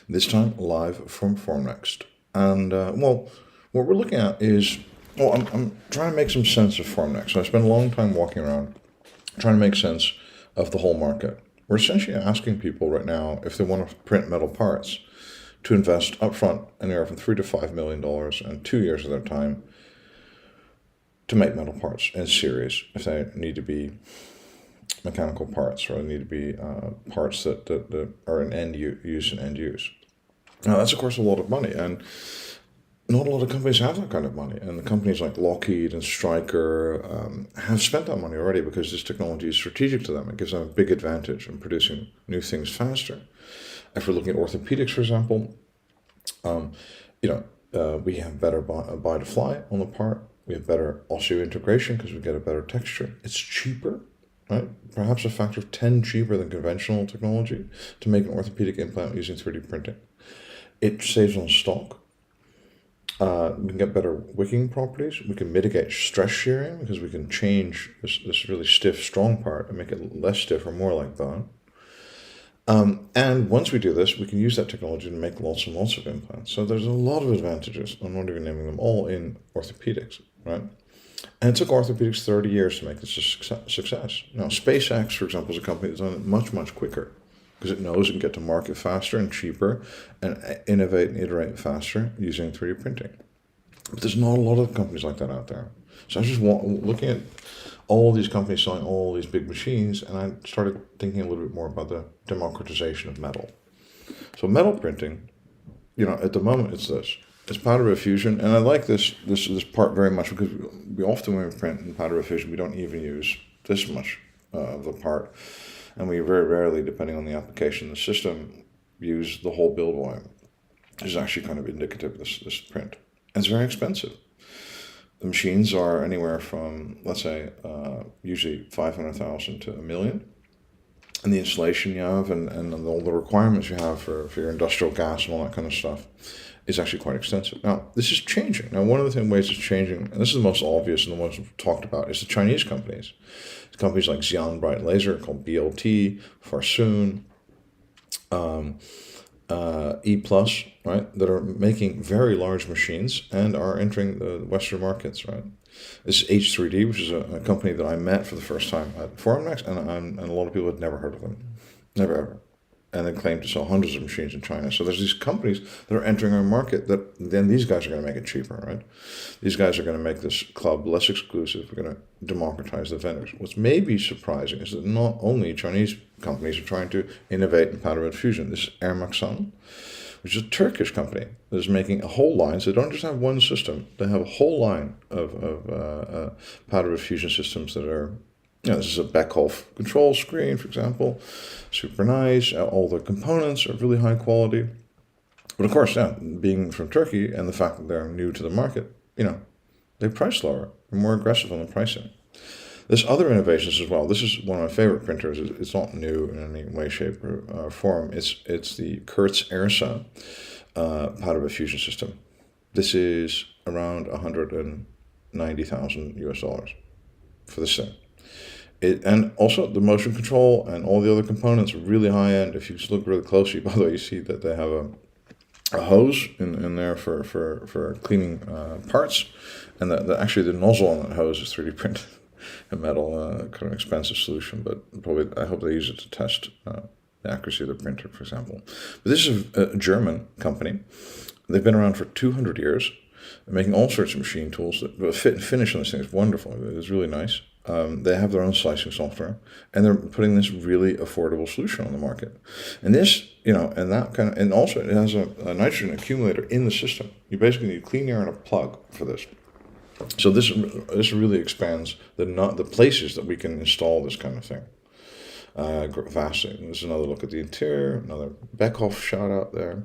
This time live from Formnext. And, well, what we're looking at is, well, I'm trying to make some sense of Formnext. So I spent a long time walking around trying to make sense of the whole market. We're essentially asking people right now if they want to print metal parts to invest upfront anywhere from $3 to $5 million and 2 years of their time to make metal parts in series, if they need to be mechanical parts or they need to be parts that are in end use and end use. Now, that's, of course, a lot of money, and not a lot of companies have that kind of money. And the companies like Lockheed and Stryker have spent that money already because this technology is strategic to them. It gives them a big advantage in producing new things faster. If we're looking at orthopedics, for example, we have better buy-to-fly on the part. We have better osseointegration because we get a better texture. It's cheaper, right? Perhaps a factor of 10 cheaper than conventional technology to make an orthopedic implant using 3D printing. It saves on stock. We can get better wicking properties. We can mitigate stress shearing because we can change this really stiff, strong part and make it less stiff or more like bone. And once we do this, we can use that technology to make lots and lots of implants. So there's a lot of advantages. I'm not even naming them all in orthopedics, right? And it took orthopedics 30 years to make this a success. Now, SpaceX, for example, is a company that's done it much, much quicker because it knows it can get to market faster and cheaper and innovate and iterate faster using 3D printing. But there's not a lot of companies like that out there. So I was just looking at all these companies selling all these big machines, and I started thinking a little bit more about the democratization of metal. So metal printing, at the moment it's this. It's powder bed fusion, and I like this part very much because we often, when we print in powder bed fusion, we don't even use this much of the part. And we very rarely, depending on the application, the system, use the whole build volume. This is actually kind of indicative of this print. And it's very expensive. The machines are anywhere from, let's say, usually 500,000 to $1 million. And the installation you have and all the requirements you have for your industrial gas and all that kind of stuff is actually quite extensive. Now, this is changing. Now, one of the ways it's changing, and this is the most obvious and the most talked about, is the Chinese companies. It's companies like Xi'an Bright Laser, called BLT, Farsoon, Eplus, right, that are making very large machines and are entering the Western markets, right? This is H3D, which is a company that I met for the first time at Formnext, and a lot of people had never heard of them. Never, ever. And they claim to sell hundreds of machines in China. So there's these companies that are entering our market that then these guys are going to make it cheaper, right? These guys are going to make this club less exclusive. We're going to democratize the vendors. What's maybe surprising is that not only Chinese companies are trying to innovate in powder bed fusion. This is Erkasan, which is a Turkish company that is making a whole line. So they don't just have one system. They have a whole line of powder bed fusion systems that are, this is a Beckhoff control screen, for example. Super nice. All the components are really high quality. But of course, being from Turkey and the fact that they're new to the market, they price lower. They're more aggressive on the pricing. There's other innovations as well. This is one of my favorite printers. It's not new in any way, shape, or form. It's the Kurtz Airsoft powder bed fusion system. This is around $190,000 US for this thing. And also the motion control and all the other components are really high end. If you just look really closely, by the way, you see that they have a hose in there for cleaning parts, and actually the nozzle on that hose is 3D printed in metal. Kind of expensive solution, but probably I hope they use it to test the accuracy of the printer, for example. But this is a German company. They've been around for 200 years, making all sorts of machine tools that fit and finish on this thing is wonderful. It's really nice. They have their own slicing software, and they're putting this really affordable solution on the market. And this, and also it has a nitrogen accumulator in the system. You basically need clean air and a plug for this. So this really expands the places that we can install this kind of thing vastly. There's another look at the interior, another Beckhoff shot out there.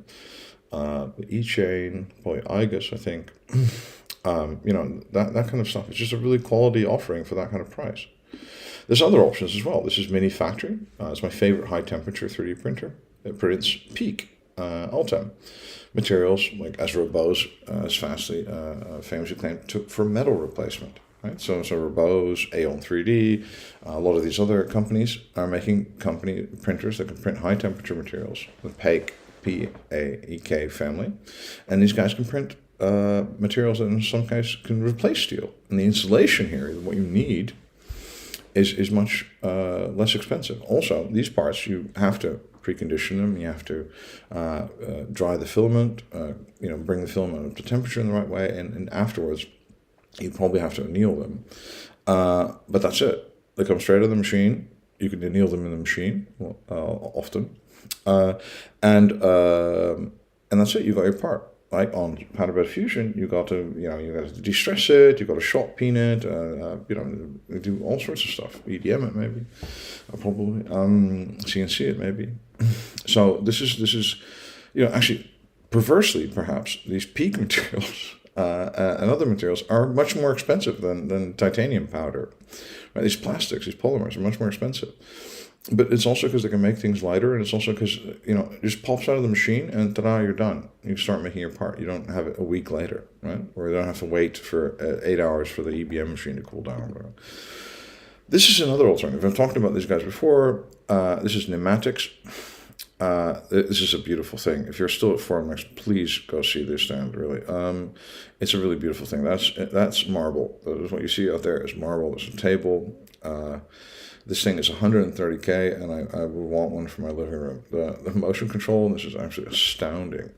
The E-chain, probably IGUS, I think. That kind of stuff. It's just a really quality offering for that kind of price. There's other options as well. This is Minifactory. It's my favorite high temperature 3D printer. It prints peak Ultem materials, like as Roboze is famously claimed for metal replacement. Right? So Roboze, Aeon 3D, a lot of these other companies are making company printers that can print high temperature materials with PEG PAEK family. And these guys can print materials that in some cases can replace steel. And the insulation here, what you need, is much less expensive. Also, these parts, you have to precondition them. You have to dry the filament, bring the filament up to temperature in the right way, and afterwards, you probably have to anneal them. But that's it. They come straight out of the machine. You can anneal them in the machine often, and that's it. You got your part. Like on powder bed fusion, you got to de-stress it. You got to shot peen it. Do all sorts of stuff. EDM it maybe, probably CNC it maybe. So this is actually perversely perhaps these peak materials and other materials are much more expensive than titanium powder. Right? These plastics, these polymers are much more expensive. But it's also because they can make things lighter, and it's also because, it just pops out of the machine, and ta-da, you're done. You start making your part. You don't have it a week later, right? Or you don't have to wait for 8 hours for the EBM machine to cool down. This is another alternative. I've talked about these guys before. This is NematX. This is a beautiful thing. If you're still at Formnext, please go see this stand, really. It's a really beautiful thing. That's marble. That is what you see out there is marble. There's a table. This thing is 130K, and I would want one for my living room. The motion control, and this is actually astounding.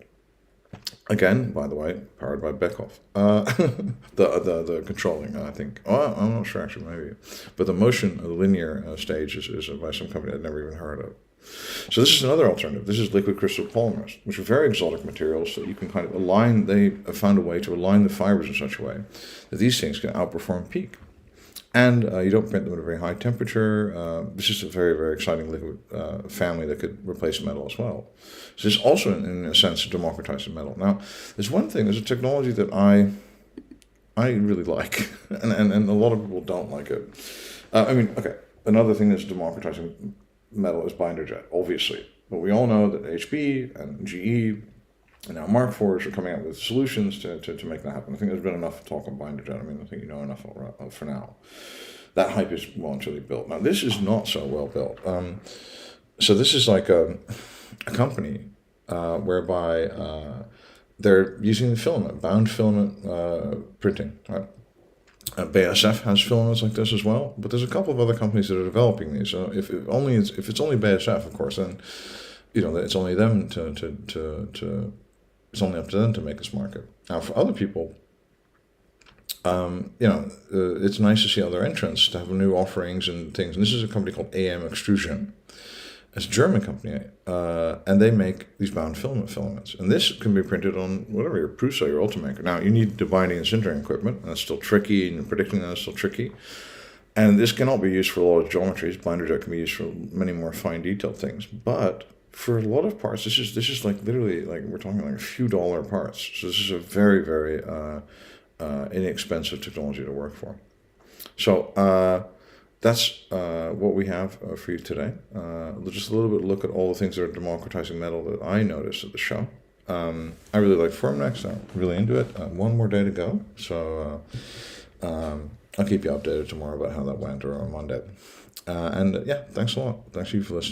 Again, by the way, powered by Beckhoff. The controlling, I think. Oh, I'm not sure, actually, maybe. But the motion, the linear stage is by some company I'd never even heard of. So this is another alternative. This is liquid crystal polymers, which are very exotic materials that you can kind of align. They have found a way to align the fibers in such a way that these things can outperform peak. And you don't print them at a very high temperature. This is a very, very exciting liquid family that could replace metal as well. So this is also, in a sense, democratizing metal. Now, there's a technology that I really like, and a lot of people don't like it. Another thing that's democratizing metal is binder jet, obviously. But we all know that HP and GE and now Mark IVs are coming out with solutions to make that happen. I think there's been enough talk on binder jet. I think you know enough for now. That hype is well and truly built. Now, this is not so well built. So this is like a company whereby they're using the filament, bound filament printing. Right? BASF has filaments like this as well, but there's a couple of other companies that are developing these. So if it's only BASF, of course, then it's only them it's only up to them to make this market. Now, for other people, it's nice to see other entrants, to have new offerings and things. And this is a company called AM Extrusion. It's a German company, and they make these bound filaments. And this can be printed on whatever, your Prusa, your Ultimaker. Now, you need the binding and sintering equipment, and that's still tricky, and predicting that is still tricky. And this cannot be used for a lot of geometries. Binder jet can be used for many more fine detailed things. But for a lot of parts, this is like literally, like we're talking like a few dollar parts. So this is a very, very inexpensive technology to work for. So that's what we have for you today. Just a little bit look at all the things that are democratizing metal that I noticed at the show. I really like Formnext. I'm really into it. One more day to go. So I'll keep you updated tomorrow about how that went, or on Monday. Thanks a lot. Thanks to you for listening.